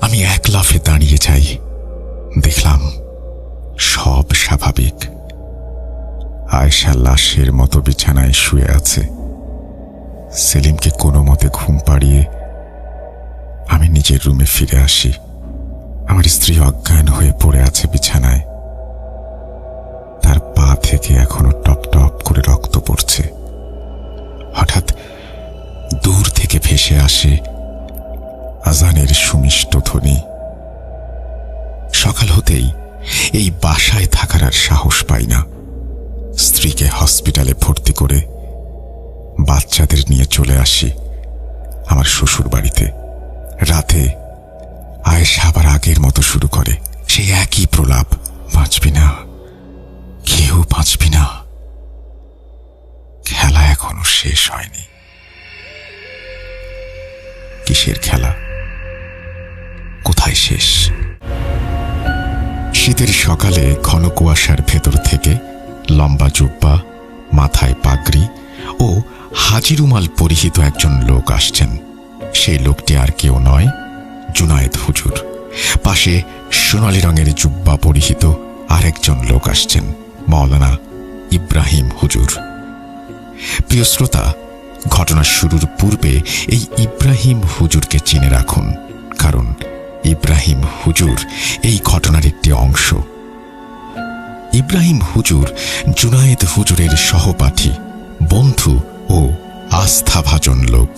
আমি এক লাফে দাঁড়িয়ে যাই। দেখলাম সব স্বাভাবিক। আয়েশা লাশের মতো বিছানায় শুয়ে আছে। সেলিমকে কোনো মতে ঘুম পাড়িয়ে আমি নিজের রুমে ফিরে আসি। আমার স্ত্রী অজ্ঞান হয়ে পড়ে আছে বিছানায়। তার পা থেকে এখনো টপ টপ করে রক্ত পড়ছে। হঠাৎ দূর থেকে ভেসে আসে আজানের সুমিষ্ট ধ্বনি। সকাল হতেই এই বাসায় থাকার আর সাহস পাই না। স্ত্রীকে হসপিটালে ভর্তি করে বাচ্চাদের নিয়ে চলে আসি আমার শ্বশুর বাড়িতে। রাতে আয়েশা আবার আগের মতো শুরু করে সেই একই প্রলাপ, বাঁচবি না, কেউ বাঁচবি না। খেলা এখনো শেষ হয়নি। কিসের খেলা? কোথায় শেষ? শীতের সকালে ঘন কুয়াশার ভেতর থেকে লম্বা জুব্বা, মাথায় পাগড়ি ও হাজি রুমাল পরিহিত একজন লোক আসছেন। সেই লোকটি আর কেউ নয়, জুনায়েদ হুজুর। পাশে সোনালী রঙের জুব্বা পরিহিত আরেকজন লোক আসছেন, মাওলানা ইব্রাহিম হুজুর। প্রিয় শ্রোতা, ঘটনার শুরুর পূর্বে এই ইব্রাহিম হুজুরকে চিনে রাখুন, কারণ ইব্রাহিম হুজুর এই ঘটনার একটি অংশ। ইব্রাহিম হুজুর জুনায়েদ হুজুরের সহপাঠী, বন্ধু ও আস্থাভাজন লোক।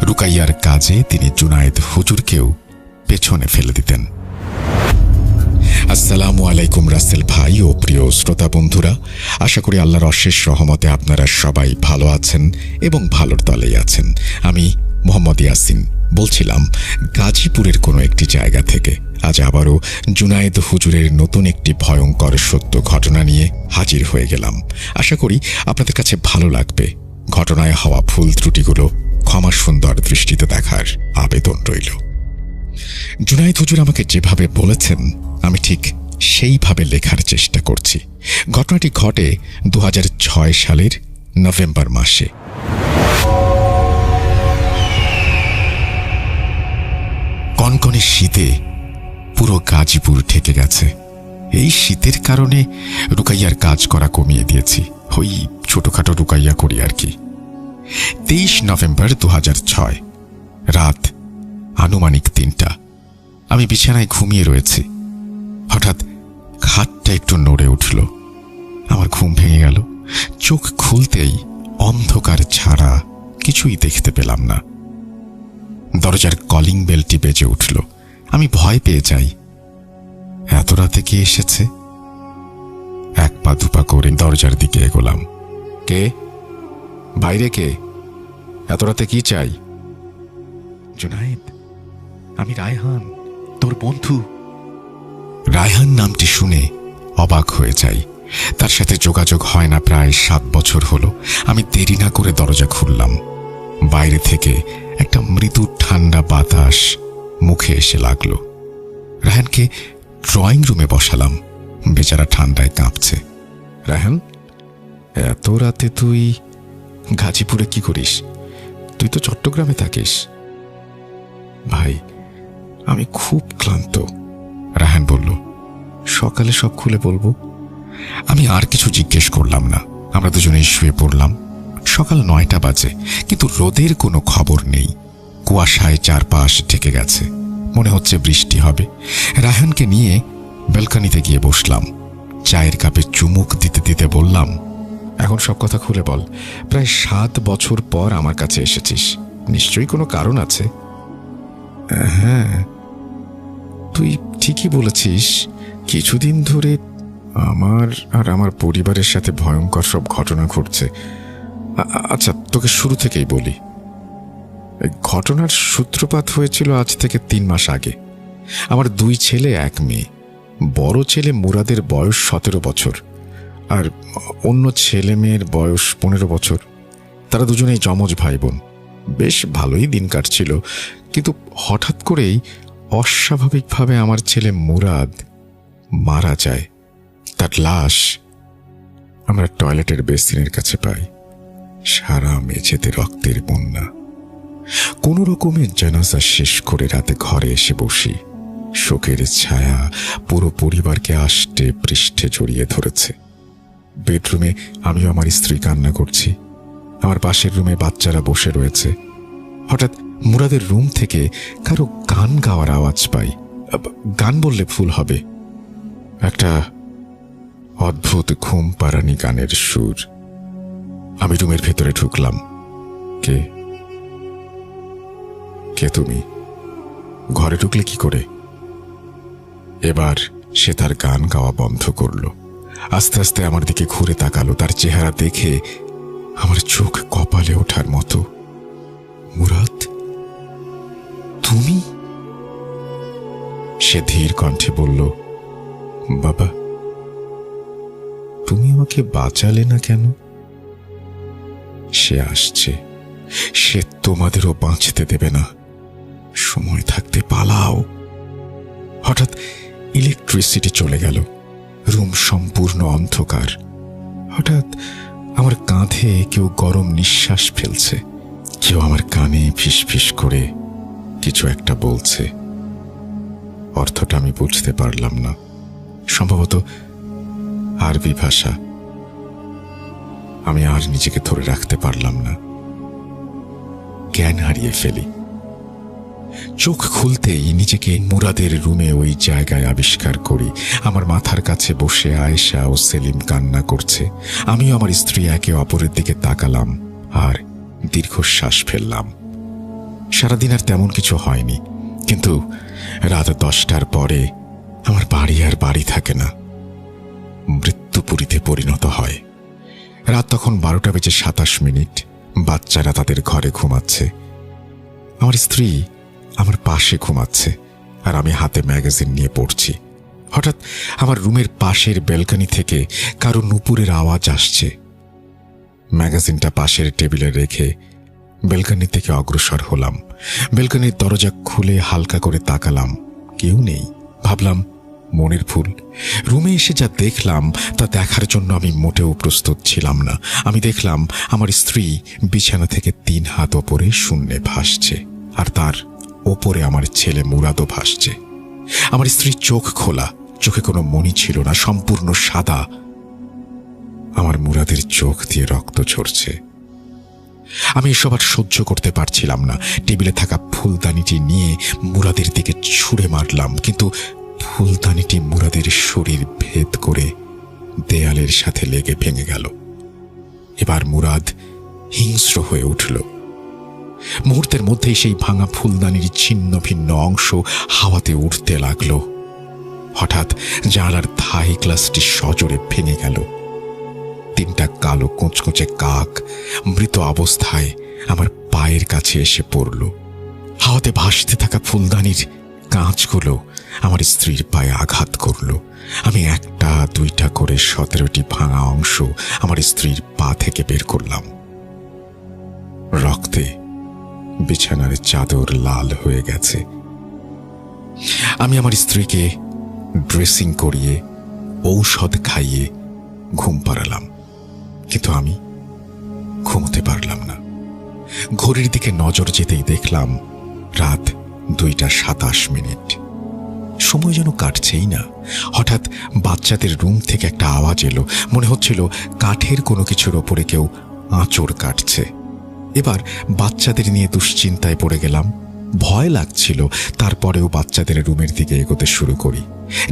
রুকাইয়ার কাজে তিনি জুনায়েদ হুজুরকেও পেছনে ফেলে দিতেন। আসসালামু আলাইকুম রাসেল ভাই ও প্রিয় শ্রোতা বন্ধুরা, আশা করি আল্লাহর অশেষ রহমতে আপনারা সবাই ভালো আছেন এবং ভালোর তলেই আছেন। আমি মোহাম্মদ ইয়াসিন বলছিলাম গাজীপুরের কোনো একটি জায়গা থেকে। আজ আবারও জুনায়েদ হুজুরের নতুন একটি ভয়ঙ্কর সত্য ঘটনা নিয়ে হাজির হয়ে গেলাম। আশা করি আপনাদের কাছে ভালো লাগবে। ঘটনায় হওয়া ভুল ত্রুটিগুলো ক্ষমা সুন্দর দৃষ্টিতে দেখার আবেদন রইল। জুনায়েদ হুজুর আমাকে যেভাবে বলেছেন আমি ঠিক সেইভাবে লেখার চেষ্টা করছি। ঘটনাটি ঘটে 2006 সালের নভেম্বর মাসে। কনকনে শীতে পুরো গাজীপুর ঠেকে গেছে। এই শীতের কারণে রুকাইয়ার কাজ করা কমিয়ে দিয়েছি। ওই ছোটখাটো রুকাইয়া করি আর কি। 23 নভেম্বর 2006 রাত আনুমানিক 3টা। আমি বিছানায় ঘুমিয়ে রয়েছি। হঠাৎ খাটটা একটু নড়ে উঠল। আমার ঘুম ভেঙে গেল। চোখ খুলতেই অন্ধকার ছাড়া কিছুই দেখতে পেলাম না। দরজার কলিং বেলটি বেজে উঠল। আমি ভয় পেয়ে যাই। এত রাতে কে এসেছে? এক পা দুপা করে দরজার দিকে এগোলাম। কে? বাইরে কে? এত রাতে কি চাই? জুনায়েদ, আমি রায়হান, তোর বন্ধু। রায়হান নামটি শুনে অবাক হয়ে যাই। তার সাথে যোগাযোগ হয় না প্রায় 7 বছর হলো। আমি দেরি না করে দরজা খুললাম। বাইরে থেকে একটা মৃদু ঠান্ডা বাতাস মুখে এসে লাগলো। রায়হানকে ড্রয়িং রুমে বসালাম। বেচারা ঠান্ডায় কাঁপছে। রায়হান, এত রাতে তুই গাজীপুরে কি করিস? তুই তো চট্টগ্রামে থাকিস। ভাই, আমি খুব ক্লান্ত, রায়হান বলল। সকালে সব খুলে বলবো। আমি আর কিছু জিজ্ঞেস করলাম না। আমরা দুজনেই শুয়ে পড়লাম। সকাল 9টা বাজে, কিন্তু রোদের কোনো খবর নেই। কুয়াশায় চারপাশ ঢেকে গেছে। মনে হচ্ছে বৃষ্টি হবে। রায়হানকে নিয়ে ব্যালকনিতে গিয়ে বসলাম। চায়ের কাপে চুমুক দিতে দিতে বললাম, এখন সব কথা খুলে বল। প্রায় 7 বছর পর আমার কাছে এসেছিস, নিশ্চয়ই কোনো কারণ আছে। হ্যাঁ, তুই ঠিকই বলেছিস। কিছুদিন ধরে আমার আর আমার পরিবারের সাথে ভয়ঙ্কর সব ঘটনা ঘটছে। আচ্ছা, তোকে শুরু থেকেই বলি। ঘটনার সূত্রপাত হয়েছিল আজ থেকে 3 মাস আগে। আমার 2 ছেলে 1 মেয়ে। বড় ছেলে মুরাদের বয়স 17 বছর আর অন্য ছেলে মেয়ের বয়স 15 বছর। তারা দুজনেই যমজ ভাই বোন। বেশ ভালোই দিন কাটছিল, কিন্তু হঠাৎ করেই অস্বাভাবিকভাবে আমার ছেলে মুরাদ মারা যায়। তার লাশ আমরা টয়লেটের বেসিনের কাছে পাই। সারা মেঝেতে রক্তের বন্যা। কোনো রকমের জানাজা শেষ করে রাতে ঘরে এসে বসি। শোকের ছায়া পুরো পরিবারকে আষ্টে পৃষ্ঠে জড়িয়ে ধরেছে। বেডরুমে আমিও আমার স্ত্রী কান্না করছি, আমার পাশের রুমে বাচ্চারা বসে রয়েছে। হঠাৎ মুরাদের রুম থেকে কারো গান গাওয়ার আওয়াজ পাই। গান বললে ভুল হবে, একটা অদ্ভুত ঘুম পাড়ানি গানের সুর। আমি রুমের ভেতরে ঢুকলাম। কে কে তুমি? ঘরে ঢুকলে কি করে? এবার সে তার গান গাওয়া বন্ধ করলো। আস্তে আস্তে আমার দিকে ঘুরে তাকালো। তার চেহারা দেখে আমার চোখ কপালে ওঠার মতো। মুরাদ, তুমি? সে ধীর কণ্ঠে বলল, বাবা, তুমি আমাকে বাঁচালে না কেন? সে আসছে, সে তোমাদেরও বাঁচতে দেবে না। সময় থাকতে পালাও। হঠাৎ ইলেকট্রিসিটি চলে গেল। রুম সম্পূর্ণ অন্ধকার। হঠাৎ আমার কাঁধে কেউ গরম নিঃশ্বাস ফেলছে। কেউ আমার কানে ফিসফিস করে কিছু একটা বলছে। অর্থটা আমি বুঝতে পারলাম না। সম্ভবত আরবি ভাষা। আমি আর নিজেকে ধরে রাখতে পারলাম না, জ্ঞান হারিয়ে ফেলি। চোখ খুলতেই নিজেকে মুরাদের রুমে ওই জায়গায় আবিষ্কার করি। আমার মাথার কাছে বসে আয়েশা ও সেলিম কান্না করছে। আমিও আমার স্ত্রী একে অপরের দিকে তাকালাম আর দীর্ঘশ্বাস ফেললাম। সারাদিন আর তেমন কিছু হয়নি, কিন্তু রাত 10টার পরে আমার বাড়ি আর বাড়ি থাকে না, মৃত্যুপুরীতে পরিণত হয়। রাত তখন 12:27। বাচ্চারা তাদের ঘরে ঘুমাচ্ছে। আমার স্ত্রী আমার পাশে ঘুমাচ্ছে আর আমি হাতে ম্যাগাজিন নিয়ে পড়ছি। হঠাৎ আমার রুমের পাশের ব্যালকনি থেকে কারো নুপুরের আওয়াজ আসছে। ম্যাগাজিনটা পাশের টেবিলে রেখে ব্যালকনি থেকে অগ্রসর হলাম। ব্যালকনির দরজা খুলে হালকা করে তাকালাম, কেউ নেই। ভাবলাম মনের ভুল। রুমে এসে যা দেখলাম তা দেখার জন্য আমি মোটেও প্রস্তুত ছিলাম না। আমি দেখলাম আমার স্ত্রী বিছানা থেকে 3 হাত ওপরে শূন্যে ভাসছে, আর তার ওপরে আমার ছেলে মুরাদও ভাসছে। আমার স্ত্রীর চোখ খোলা, চোখে কোনো মণি ছিল না, সম্পূর্ণ সাদা। আমার মুরাদের চোখ দিয়ে রক্ত ঝরছে। আমি এসব আর সহ্য করতে পারছিলাম না। টেবিলে থাকা ফুলদানিটি নিয়ে মুরাদের দিকে ছুঁড়ে মারলাম, কিন্তু ফুলদানিটি মুরাদের শরীর ভেদ করে দেয়ালের সাথে লেগে ভেঙে গেল। এবার মুরাদ হিংস্র হয়ে উঠল। মুহূর্তের মধ্যেই সেই ভাঙা ফুলদানির ছিন্ন ভিন্ন অংশ হাওয়াতে উঠতে লাগলো। হঠাৎ জানালার থাই গ্লাসটি সজোরে ভেঙে গেল। 3টা কালো কোঁচকোঁচে কাক মৃত অবস্থায় আমার পায়ের কাছে এসে পড়ল। হাওয়াতে ভাসতে থাকা ফুলদানির কাঁচগুলো আমার স্ত্রীর পায়ে আঘাত করল। আমি 1টা 2টা করে 17টি ভাঙা অংশ আমার স্ত্রীর পা থেকে বের করলাম। রক্তে বিছানার চাদর লাল হয়ে গেছে। আমি আমার স্ত্রীকে ড্রেসিং করিয়ে ঔষধ খাইয়ে ঘুম পাড়ালাম, কিন্তু আমি ঘুমোতে পারলাম না। ঘড়ির দিকে নজর যেতেই দেখলাম রাত 2:27। সময় যেন কাটছেই না। হঠাৎ বাচ্চাদের রুম থেকে একটা আওয়াজ এলো। মনে হচ্ছিল কাঠের কোনো কিছুর ওপরে কেউ আঁচড় কাটছে। এবার বাচ্চাদের নিয়ে দুশ্চিন্তায় পড়ে গেলাম। ভয় লাগছিল, তারপরেও বাচ্চাদের রুমের দিকে এগোতে শুরু করি।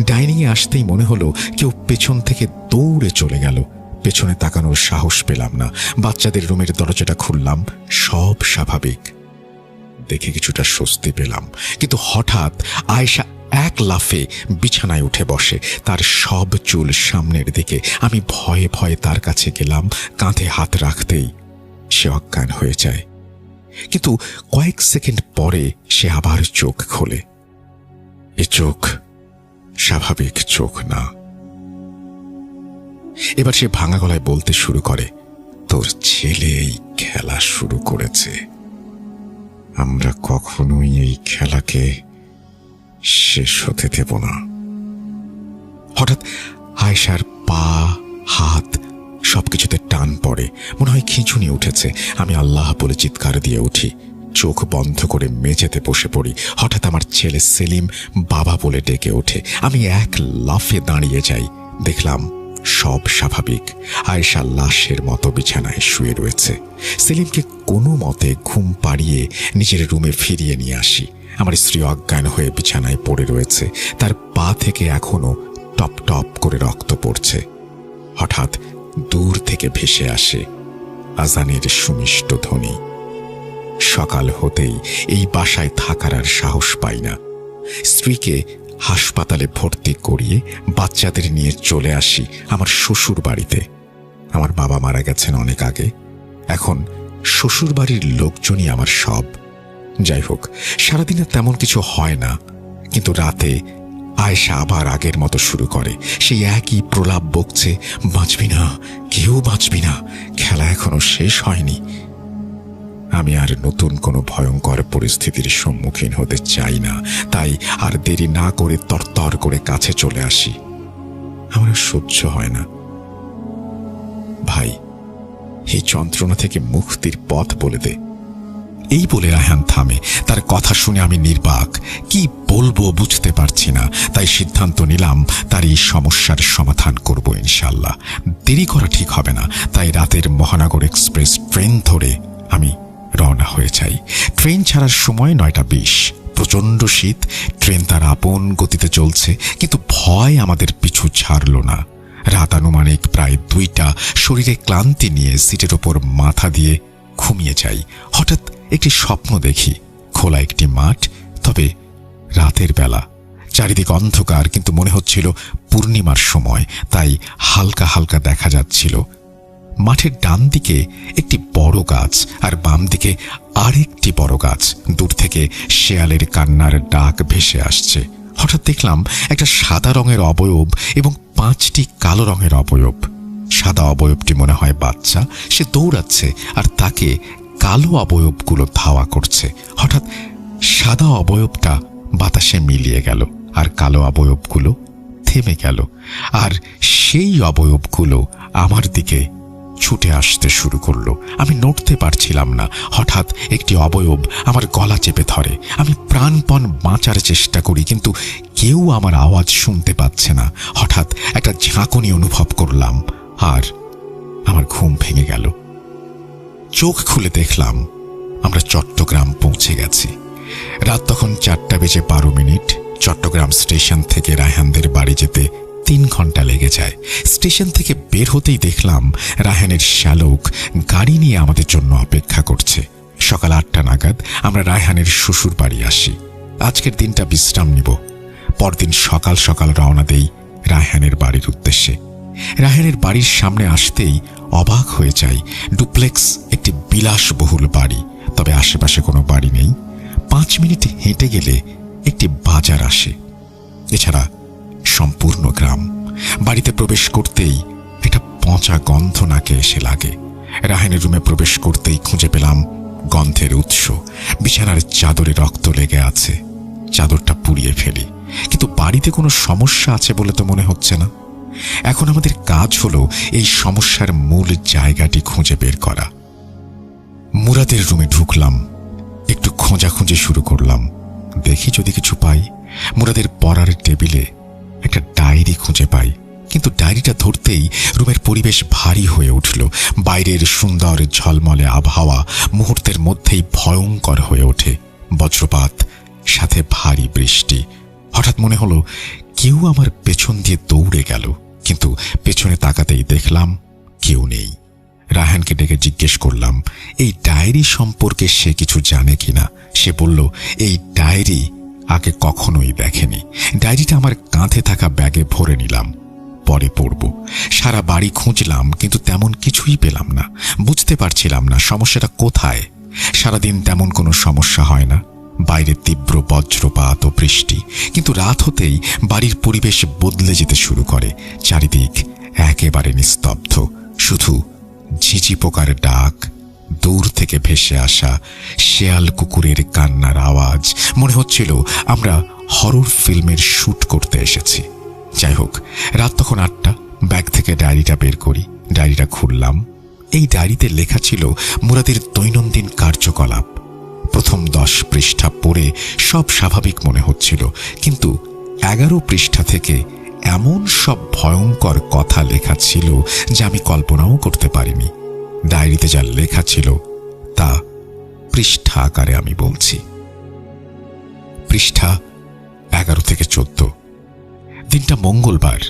ডাইনিংয়ে আসতেই মনে হলো কেউ পেছন থেকে দৌড়ে চলে গেল। পেছনে তাকানোর সাহস পেলাম না। বাচ্চাদের রুমের দরজাটা খুললাম, সব স্বাভাবিক দেখে কিছুটা স্বস্তি পেলাম। কিন্তু হঠাৎ আয়েশা এক লাফে বিছানায় উঠে বসে, তার সব চুল সামনের দিকে। আমি ভয়ে ভয়ে তার কাছে গেলাম। কাঁধে হাত রাখতেই সে অজ্ঞান হয়ে যায়, কিন্তু কয়েক সেকেন্ড পরে সে আবার চোখ খোলে। এ চোখ স্বাভাবিক চোখ না। এবার সে ভাঙা গলায় বলতে শুরু করে, তোর ছেলে এই খেলা শুরু করেছে। আমরা কখনোই এই খেলাকে শেষ হতে দেব না। হঠাৎ আয়েশার পা, হাত সবকিছুতে টান পড়ে। মনে হয় খিঁচুনি উঠেছে। আমি আল্লাহ বলে চিৎকার দিয়ে উঠি, চোখ বন্ধ করে মেঝেতে বসে পড়ি। হঠাৎ আমার ছেলে সেলিম বাবা বলে ডেকে ওঠে। আমি এক লাফে দাঁড়িয়ে যাই। দেখলাম সব স্বাভাবিক। আয়েশা লাশের মতো বিছানায় শুয়ে রয়েছে। সেলিমকে কোনো মতে ঘুম পাড়িয়ে নিজের রুমে ফিরিয়ে নিয়ে আসি। আমার স্ত্রী অজ্ঞান হয়ে বিছানায় পড়ে রয়েছে। তার পা থেকে এখনো টপ টপ করে রক্ত পড়ছে। হঠাৎ দূর থেকে ভেসে আসে আজানের সুমিষ্ট ধ্বনি। সকাল হতেই এই বাসায় থাকার আর সাহস পাই না। স্ত্রীকে হাসপাতালে ভর্তি করিয়ে বাচ্চাদের নিয়ে চলে আসি আমার শ্বশুর বাড়িতে। আমার বাবা মারা গেছেন অনেক আগে। এখন শ্বশুর বাড়ির লোকজনই আমার সব। যাই হোক, সারাদিনে তেমন কিছু হয় না, কিন্তু রাতে আয়েশা আবার আগের মতো শুরু করে। সেই একই প্রলাপ বকছে, বাঁচবি না, কেউ বাঁচবি না, খেলা এখনো শেষ হয়নি। আমি আর নতুন কোনো ভয়ঙ্কর পরিস্থিতির সম্মুখীন হতে চাই না, তাই আর দেরি না করে তরতর করে কাছে চলে আসি। আমার সহ্য হয় না। ভাই, এই যন্ত্রণা থেকে মুক্তির পথ বলে দে। এই বলে রায়হান থামে। তার কথা শুনে আমি নির্বাক। কি বলবো বুঝতে পারছি না, তাই সিদ্ধান্ত নিলাম তার এই সমস্যার সমাধান করব ইনশাল্লাহ। দেরি করা ঠিক হবে না, তাই রাতের মহানগর এক্সপ্রেস ট্রেন ধরে আমি রওনা হয়ে যাই। ট্রেন ছাড়ার সময় 9:20। প্রচণ্ড শীত। ট্রেন তার আপন গতিতে চলছে, কিন্তু ভয় আমাদের পিছু ছাড়ল না। রাত আনুমানিক প্রায় 2টা। শরীরে ক্লান্তি নিয়ে সিটের ওপর মাথা দিয়ে ঘুমিয়ে যাই। হঠাৎ একটি স্বপ্ন দেখি। খোলা একটি মাঠ, তবে রাতের বেলা। চারিদিক অন্ধকার, কিন্তু মনে হচ্ছিল পূর্ণিমার সময়, তাই হালকা হালকা দেখা যাচ্ছিল। মাঠের ডান দিকে একটি বড় গাছ আর বাম দিকে আরেকটি বড় গাছ। দূর থেকে শেয়ালের কান্নার ডাক ভেসে আসছে। হঠাৎ দেখলাম একটা সাদা রঙের অবয়ব এবং 5টি কালো রঙের অবয়ব। সাদা অবয়বটি মনে হয় বাচ্চা, সে দৌড়াচ্ছে আর তাকে কালো অবয়বগুলো ধাওয়া করছে। হঠাৎ সাদা অবয়বটা বাতাসে মিলিয়ে গেল আর কালো অবয়বগুলো থেমে গেল, আর সেই অবয়বগুলো আমার দিকে ছুটে আসতে শুরু করলো। আমি নড়তে পারছিলাম না। হঠাৎ একটি অবয়ব আমার গলা চেপে ধরে। আমি প্রাণপণ বাঁচার চেষ্টা করি, কিন্তু কেউ আমার আওয়াজ শুনতে পাচ্ছে না। হঠাৎ একটা ঝাঁকুনি অনুভব করলাম আর আমার ঘুম ভেঙে গেল। চোখ খুলে দেখলাম আমরা চট্টগ্রাম পৌঁছে গেছি। রাত তখন 4:12। চট্টগ্রাম স্টেশন থেকে রায়হানদের বাড়ি যেতে 3 ঘন্টা লেগে যায়। স্টেশন থেকে বের হতেই দেখলাম রায়হানের শ্যালক গাড়ি নিয়ে আমাদের জন্য অপেক্ষা করছে। সকাল 8টা নাগাদ আমরা রায়হানের শ্বশুর বাড়ি আসি। আজকের দিনটা বিশ্রাম নিব। পরদিন সকাল সকাল রওনা দেই রায়হানের বাড়ির উদ্দেশ্যে। রায়হানের বাড়ির সামনে আসতেই অবাক হয়ে যাই। ডুপ্লেক্স একটি বিলাসবহুল বাড়ি, তবে আশেপাশে কোনো বাড়ি নেই। 5 মিনিট হেঁটে গেলে একটি বাজার আসে। এছাড়া সম্পূর্ণ গ্রাম। বাড়িতে প্রবেশ করতেই একটা পচা গন্ধ নাকে এসে লাগে। রায়হানের রুমে প্রবেশ করতেই খুঁজে পেলাম গন্ধের উৎস। বিছানার চাদরে রক্ত লেগে আছে। চাদরটা পুড়িয়ে ফেলি, কিন্তু বাড়িতে কোনো সমস্যা আছে বলে তো মনে হচ্ছে না। এখন আমাদের কাজ হলো এই সমস্যার মূল জায়গাটি খুঁজে বের করা। মুরাদের রুমে ঢুকলাম। একটু খোঁজাখুঁজি শুরু করলাম, দেখি যদি কিছু পাই। মুরাদের পড়ার টেবিলে একটা ডায়েরি খুঁজে পাই, কিন্তু ডায়েরিটা ধরতেই রুমের পরিবেশ ভারী হয়ে উঠল। বাইরের সুন্দর ঝলমলে আবহাওয়া মুহূর্তের মধ্যেই ভয়ঙ্কর হয়ে ওঠে। বজ্রপাত, সাথে ভারী বৃষ্টি। হঠাৎ মনে হলো কেউ আমার পেছন দিয়ে দৌড়ে গেল, কিন্তু পেছনে তাকাতেই দেখলাম কেউ নেই। রায়হানকে ডেকে জিজ্ঞেস করলাম এই ডায়েরি সম্পর্কে সে কিছু জানে কিনা। সে বলল এই ডায়েরি আগে কখনোই দেখেনি। ডায়েরিটা আমার কাঁধে থাকা ব্যাগে ভরে নিলাম, পরে পড়ব। সারা বাড়ি খুঁজলাম, কিন্তু তেমন কিছুই পেলাম না। বুঝতে পারছিলাম না সমস্যাটা কোথায়। সারাদিন তেমন কোনো সমস্যা হয় না। বাইরে তীব্র বজ্রপাত ও বৃষ্টি, কিন্তু রাত হতেই বাড়ির পরিবেশ বদলে যেতে শুরু করে। চারিদিক একেবারে নিস্তব্ধ, শুধু ঝিঝি পোকার ডাক, দূর থেকে ভেসে আসা শেয়াল কুকুরের কান্নার আওয়াজ। মনে হচ্ছিল আমরা হরর ফিল্মের শুট করতে এসেছি। যাই হোক, রাত তখন 8টা। ব্যাগ থেকে ডায়েরিটা বের করি। ডায়েরিটা খুললাম। এই ডায়েরিতে লেখা ছিল মুরাদের দৈনন্দিন কার্যকলাপ। প্রথম 10 পৃষ্ঠা পড়ে সব স্বাভাবিক মনে হচ্ছিল, কিন্তু 11 পৃষ্ঠা থেকে এমন সব ভয়ঙ্কর কথা লেখা ছিল যা আমি কল্পনাও করতে পারিনি। ডায়েরিতে যা লেখা ছিল তা পৃষ্ঠা আকারে আমি বলছি। পৃষ্ঠা 11 থেকে 14। দিনটা মঙ্গলবার।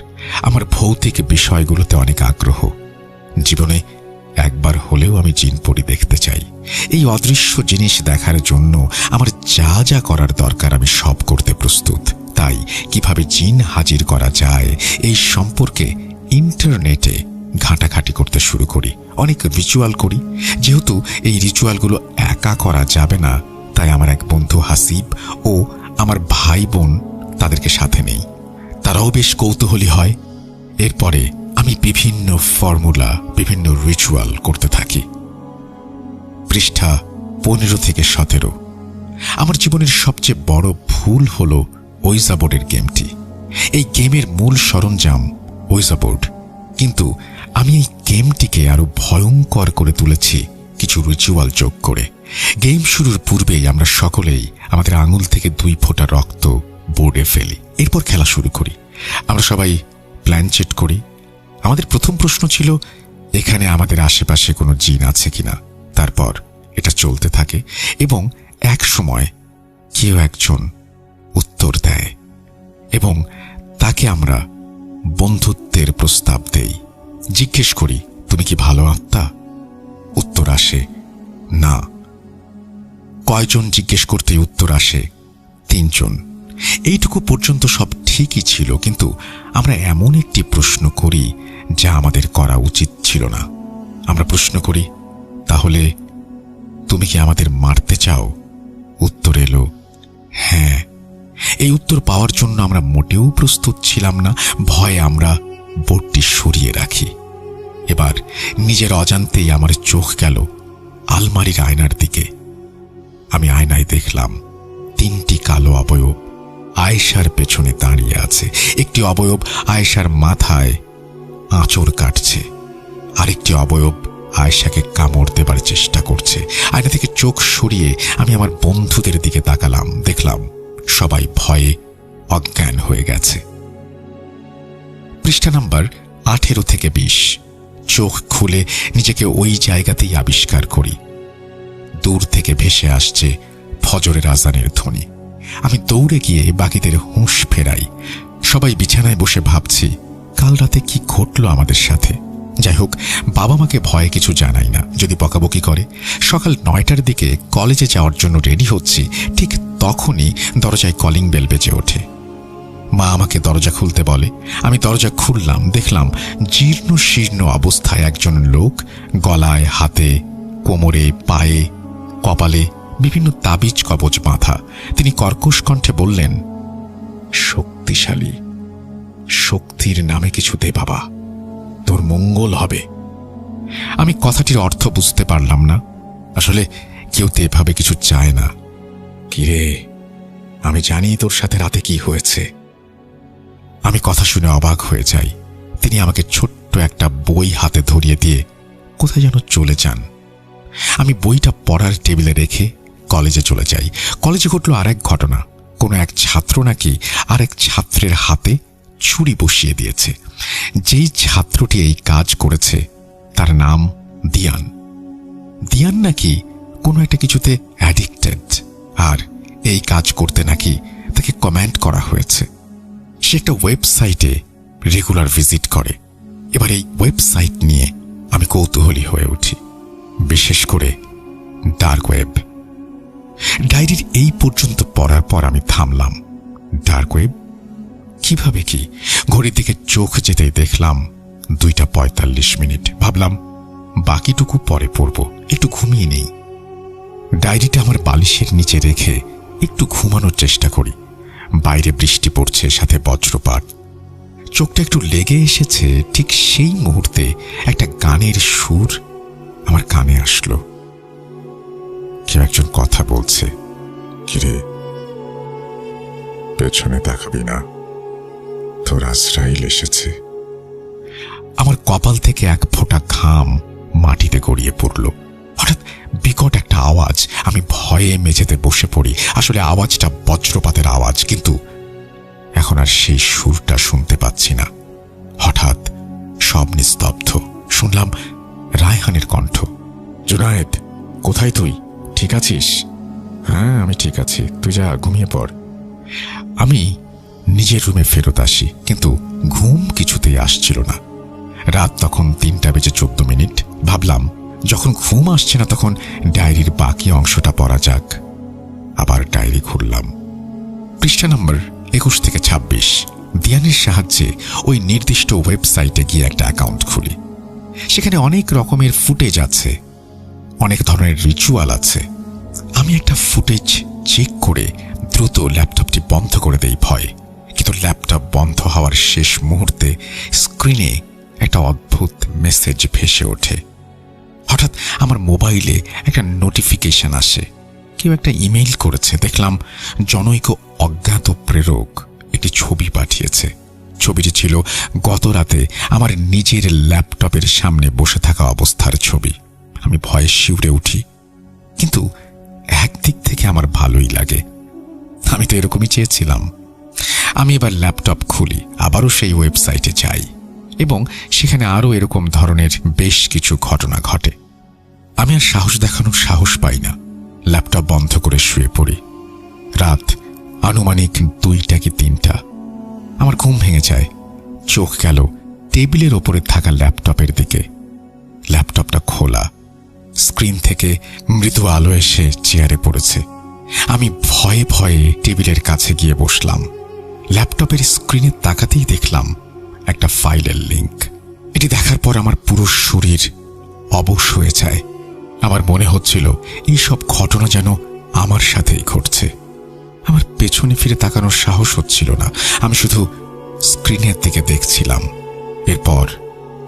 আমার ভৌতিক বিষয়গুলোতে অনেক আগ্রহ। জীবনে একবার হলেও আমি জিনপরি দেখতে চাই। এই অদৃশ্য জিনিস দেখার জন্য আমার যা যা করার দরকার আমি সব করতে প্রস্তুত। তাই কিভাবে জিন হাজির করা যায় এই সম্পর্কে ইন্টারনেটে ঘাঁটাঘাঁটি করতে শুরু করি। অনেক রিচুয়াল করি। যেহেতু এই রিচুয়ালগুলো একা করা যাবে না, তাই আমার এক বন্ধু হাসিব ও আমার ভাই বোন তাদেরকে সাথে নেই। তারাও বেশ কৌতূহলী হয়। এরপরে আমি বিভিন্ন ফর্মুলা, বিভিন্ন রিচুয়াল করতে থাকি। পৃষ্ঠা 15 থেকে 17। আমার জীবনের সবচেয়ে বড় ভুল হল ওইজা বোর্ডের গেমটি। এই গেমের মূল সরঞ্জাম ওইজা বোর্ড, কিন্তু আমি এই গেমটিকে আরো ভয়ঙ্কর করে তুলেছি কিছু রিচুয়াল যোগ করে। গেম শুরুর পূর্বেই আমরা সকলেই আমাদের আঙুল থেকে 2 ফোঁটা রক্ত বোর্ডে ফেলি। এরপর খেলা শুরু করি। আমরা সবাই প্ল্যান চেট করি। আমাদের প্রথম প্রশ্ন ছিল এখানে আমাদের আশেপাশে কোনো জিন আছে কিনা। তারপর এটা চলতে থাকে এবং এক সময় কেউ একজন উত্তর দেয় এবং তাকে আমরা বন্ধুত্বের প্রস্তাব দেই। জিজ্ঞেস করি, তুমি কি ভালো আত্মা? উত্তর আসে না। কয়জন জিজ্ঞেস করতে উত্তর আসে 3 জন। এইটুকু পর্যন্ত সব ঠিকই ছিল, কিন্তু আমরা এমন একটি প্রশ্ন করি যা আমাদের করা উচিত ছিল না। আমরা প্রশ্ন করি, তাহলে তুমি কি আমাদের মারতে চাও? উত্তর এলো হ্যাঁ। এই উত্তর পাওয়ার জন্য আমরা মোটেও প্রস্তুত ছিলাম না। ভয়ে আমরা বোর্ডটি সরিয়ে রাখি। এবার নিজের অজান্তেই আমার চোখ গেল আলমারির আয়নার দিকে। আমি আয়নায় দেখলাম 3টি কালো অবয়ব আয়েশার পেছনে দাঁড়িয়ে আছে। একটি অবয়ব আয়েশার মাথায় আঁচড় কাটছে, আরেকটি অবয়ব আয়েশাকে কামড় দেবার চেষ্টা করছে। আয়না থেকে চোখ সরিয়ে আমি আমার বন্ধুদের দিকে তাকালাম। দেখলাম সবাই ভয়ে অজ্ঞান হয়ে গেছে। পৃষ্ঠা নাম্বার 18 থেকে 20। চোখ খুলে নিজেকে ওই জায়গাতেই আবিষ্কার করি। দূর থেকে ভেসে আসছে ফজরের আজানের ধ্বনি। আমি দৌড়ে গিয়ে বাকিদের হুঁশ ফেরাই। সবাই বিছানায় বসে ভাবছি কাল রাতে কি ঘটল আমাদের সাথে। যাই হোক, বাবা মাকে ভয়ে কিছু জানাই না, যদি বকাবকি করে। সকাল 9টার দিকে কলেজে যাওয়ার জন্য রেডি হচ্ছি, ঠিক তখনই দরজায় কলিং বেল বেজে ওঠে। মা আমাকে দরজা খুলতে বলে। আমি দরজা খুললাম। দেখলাম জীর্ণ শীর্ণ অবস্থায় একজন লোক, গলায়, হাতে, কোমরে, পায়ে, কপালে বিভিন্ন তাবিজ কবচ বাঁধা। তিনি কর্কশ কণ্ঠে বললেন, শক্তিশালী, শক্তির নামে কিছু দে বাবা, তোর মঙ্গল হবে। আমি কথাটির অর্থ বুঝতে পারলাম না। আসলে কেউ তো এভাবে কিছু চায় না। কিরে, আমি জানি তোর সাথে রাতে কি হয়েছে। আমি কথা শুনে অবাক হয়ে যাই। তিনি আমাকে ছোট্ট একটা বই হাতে ধরিয়ে দিয়ে কোথায় যেন চলে যান। আমি বইটা পড়ার টেবিলে রেখে কলেজে চলে যাই। কলেজে ঘটল আরেক ঘটনা। কোনো এক ছাত্র নাকি আরেক ছাত্রের হাতে ছুরি বসিয়ে দিয়েছে। যেই ছাত্রটি এই কাজ করেছে তার নাম দিয়ান। দিয়ান নাকি কোনো একটা কিছুতে অ্যাডিক্টেড, আর এই কাজ করতে নাকি তাকে কমেন্ট করা হয়েছে। সে একটা ওয়েবসাইটে রেগুলার ভিজিট করে। এবার এই ওয়েবসাইট নিয়ে আমি কৌতূহলী হয়ে উঠি, বিশেষ করে ডার্ক ওয়েব। ডায়েরির এই পর্যন্ত পড়ার পর আমি থামলাম। ডার্ক ওয়েব কিভাবে কি? ঘড়ির দিকে চোখ যেতেই দেখলাম 2:45। ভাবলাম বাকিটুকু পরে পড়ব, একটু ঘুমিয়ে নেই। ডায়েরিটা আমার বালিশের নিচে রেখে একটু ঘুমানোর চেষ্টা করি। বাইরে বৃষ্টি পড়ছে, সাথে বজ্রপাত। চোখটা একটু লেগে এসেছে। ঠিক সেই মুহূর্তে একটা গানের সুর আমার কানে আসলো। কেউ একজন কথা বলছে, কিরে পেছনে তাকাবি না, তোর আজরাইল এসেছে। আমার কপাল থেকে এক ফোঁটা ঘাম মাটিতে গড়িয়ে পড়ল। হঠাৎ বিকট একটা আওয়াজ। আমি ভয়ে মেঝেতে বসে পড়ি। আসলে আওয়াজটা বজ্রপাতের আওয়াজ, কিন্তু এখন আর সেই সুরটা শুনতে পাচ্ছি না। হঠাৎ সব নিস্তব্ধ। শুনলাম রায়হানের কণ্ঠ। জুনায়েদ, কোথায় তুই? ঠিক আছিস? হ্যাঁ, আমি ঠিক আছি, তুই যা, ঘুমিয়ে পড়। আমি নিজের রুমে ফেরত আসি, কিন্তু ঘুম কিছুতেই আসছিল না। রাত তখন 3:14। ভাবলাম যখন ঘুম আসছে না তখন ডায়েরির বাকি অংশটা পড়া যাক। আবার ডায়েরি খুললাম। পৃষ্ঠা নম্বর 21 থেকে 26। দিয়ানের সাহায্যে ওই নির্দিষ্ট ওয়েবসাইটে গিয়ে একটা অ্যাকাউন্ট খুলি। সেখানে অনেক রকমের ফুটেজ আছে, অনেক ধরনের রিচুয়াল আছে। আমি একটা ফুটেজ চেক করে দ্রুত ল্যাপটপটি বন্ধ করে দেই ভয়ে। কিন্তু ল্যাপটপ বন্ধ হওয়ার শেষ মুহূর্তে স্ক্রিনে একটা অদ্ভুত মেসেজ ভেসে ওঠে। হঠাৎ আমার মোবাইলে একটা নোটিফিকেশন আসে। কেউ একটা ইমেইল করেছে। দেখলাম জনৈক অজ্ঞাত প্রেরক একটি ছবি পাঠিয়েছে। ছবিটি ছিল গত রাতে আমার নিজের ল্যাপটপের সামনে বসে থাকা অবস্থার ছবি। আমি ভয়ে শিউরে উঠি, কিন্তু একদিক থেকে আমার ভালোই লাগে। আমি তো এরকমই চেয়েছিলাম। আমি এবার ল্যাপটপ খুলি, আবারও সেই ওয়েবসাইটে যাই, এবং সেখানে আরও এরকম ধরনের বেশ কিছু ঘটনা ঘটে। আমি আর সাহস দেখানোর সাহস পাই না। ল্যাপটপ বন্ধ করে শুয়ে পড়ি। রাত আনুমানিক 2টা কি 3টা। আমার ঘুম ভেঙে যায়। চোখ গেল টেবিলের ওপরে থাকা ল্যাপটপের দিকে। ল্যাপটপটা খোলা। স্ক্রিন থেকে মৃদু আলো এসে চেয়ারে পড়েছে। আমি ভয়ে ভয়ে টেবিলের কাছে গিয়ে বসলাম। ল্যাপটপের স্ক্রিনে তাকাতেই দেখলাম একটা ফাইলের লিংক। এটি দেখার পর আমার পুরো শরীর অবশ হয়ে যায়। আমার মনে হচ্ছিল এই সব ঘটনা যেন আমার সাথেই ঘটছে। আমার পেছনে ফিরে তাকানোর সাহস হচ্ছিল না। আমি শুধু স্ক্রিনের দিকে দেখছিলাম। এরপর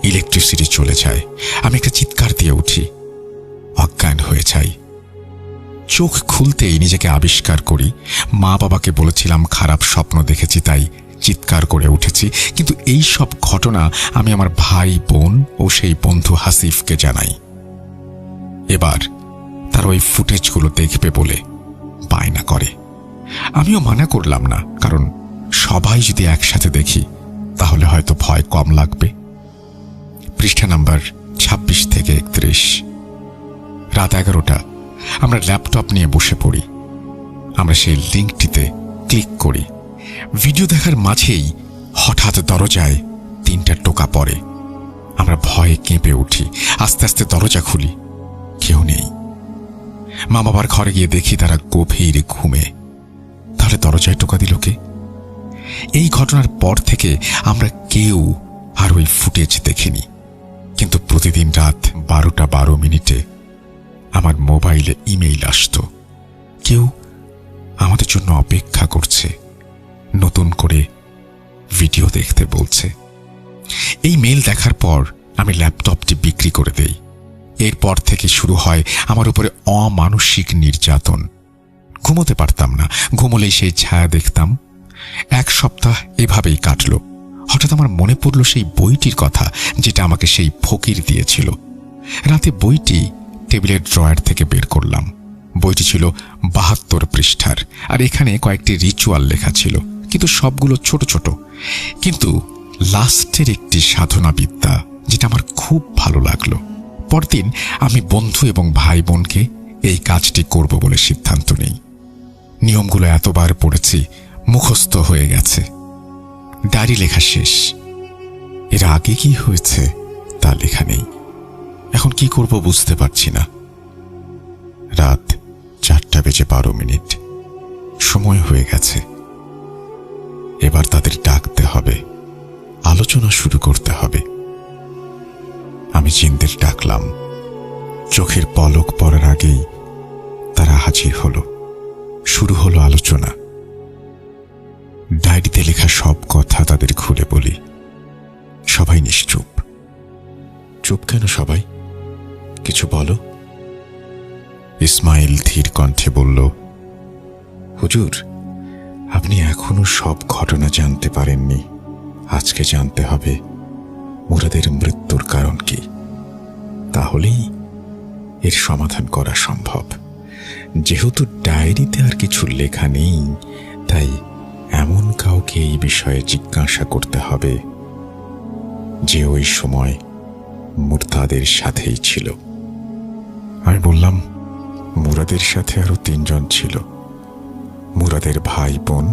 ইলেকট্রিসিটি চলে যায়। আমি একটা চিৎকার দিয়ে উঠি, অজ্ঞান হয়ে যাই। চোখ খুলতেই নিজেকে আবিষ্কার করি মা বাবাকে বলেছিলাম খারাপ স্বপ্ন দেখেছি, তাই চিৎকার করে উঠেছি। কিন্তু এই সব ঘটনা আমি আমার ভাই বোন ও সেই বন্ধু হাসিফকে জানাই। এবার তার ওই ফুটেজগুলো দেখবে বলে বায়না করে। আমিও মানা করলাম না, কারণ সবাই যদি একসাথে দেখি তাহলে হয়তো ভয় কম লাগবে। পৃষ্ঠা নাম্বার 26 থেকে 31। রাত 11টা। আমরা ল্যাপটপ নিয়ে বসে পড়ি। আমরা সেই লিঙ্কটিতে ক্লিক করি। ভিডিও দেখার মাঝেই হঠাৎ দরজায় 3টা টোকা পড়ে। আমরা ভয়ে কেঁপে উঠি। আস্তে আস্তে দরজা খুলি, কেউ নেই। মা বাবার ঘরে গিয়ে দেখি তারা গভীর ঘুমে। তাহলে দরজায় টোকা দিল কে? এই ঘটনার পর থেকে আমরা কেউ আর ওই ফুটেজ দেখিনি। কিন্তু প্রতিদিন রাত 12:12 আমার মোবাইলে ইমেইল আসতো। কেউ আমাদের জন্য অপেক্ষা করছে, নতুন করে ভিডিও দেখতে বলছে। এই মেইল দেখার পর আমি ল্যাপটপটি বিক্রি করে দেই। এরপর থেকে শুরু হয় আমার উপরে অমানসিক নির্যাতন। ঘুমোতে পারতাম না। ঘুমোলেই সেই ছায়া দেখতাম। 1 সপ্তাহ এভাবেই কাটল। হঠাৎ আমার মনে পড়ল সেই বইটির কথা, যেটা আমাকে সেই ফকির দিয়েছিল। রাতে বইটি টেবিলের ড্রয়ার থেকে বের করলাম। বইটি ছিল 72 পৃষ্ঠার, আর এখানে কয়েকটি রিচুয়াল লেখা ছিল, কিন্তু সবগুলো ছোট ছোট। কিন্তু লাস্টের একটি সাধনা বিদ্যা, যেটা আমার খুব ভালো লাগলো। পরদিন আমি বন্ধু এবং ভাই বোনকে এই কাজটি করব বলে সিদ্ধান্ত নেই। নিয়মগুলো এতবার পড়েছি, মুখস্থ হয়ে গেছে। ডায়েরি লেখা শেষ। এর আগে কি হয়েছে তা লেখা নেই। এখন কি করব বুঝতে পারছি না। রাত 4:12। সময় হয়ে গেছে। এবার তাদের ডাকতে হবে, আলোচনা শুরু করতে হবে। আমি জিনদের ডাকলাম। চোখের পলক পড়ার আগেই তারা হাজির হলো। শুরু হলো আলোচনা। ডায়েরিতে লেখা সব কথা তাদের খুলে বলি। সবাই নিশ্চুপ। চুপ কেন সবাই? কিছু বলো। ইসমাইল ধীর কণ্ঠে বলল, হুজুর, আপনি এখনো সব ঘটনা জানতে পারেননি। আজকে জানতে হবে মুরাদের মৃত্যুর কারণ কি। তাহলেই এর সমাধান করা সম্ভব। যেহেতু ডায়েরিতে আর কিছু লেখা নেই, তাই এমন কাউকে এই বিষয়ে জিজ্ঞাসা করতে হবে যে ওই সময় মুরতাদের সাথেই ছিল। আমি বললাম, মুরাদের সাথে আরো 3 জন ছিল, মুরাদের ভাই বোন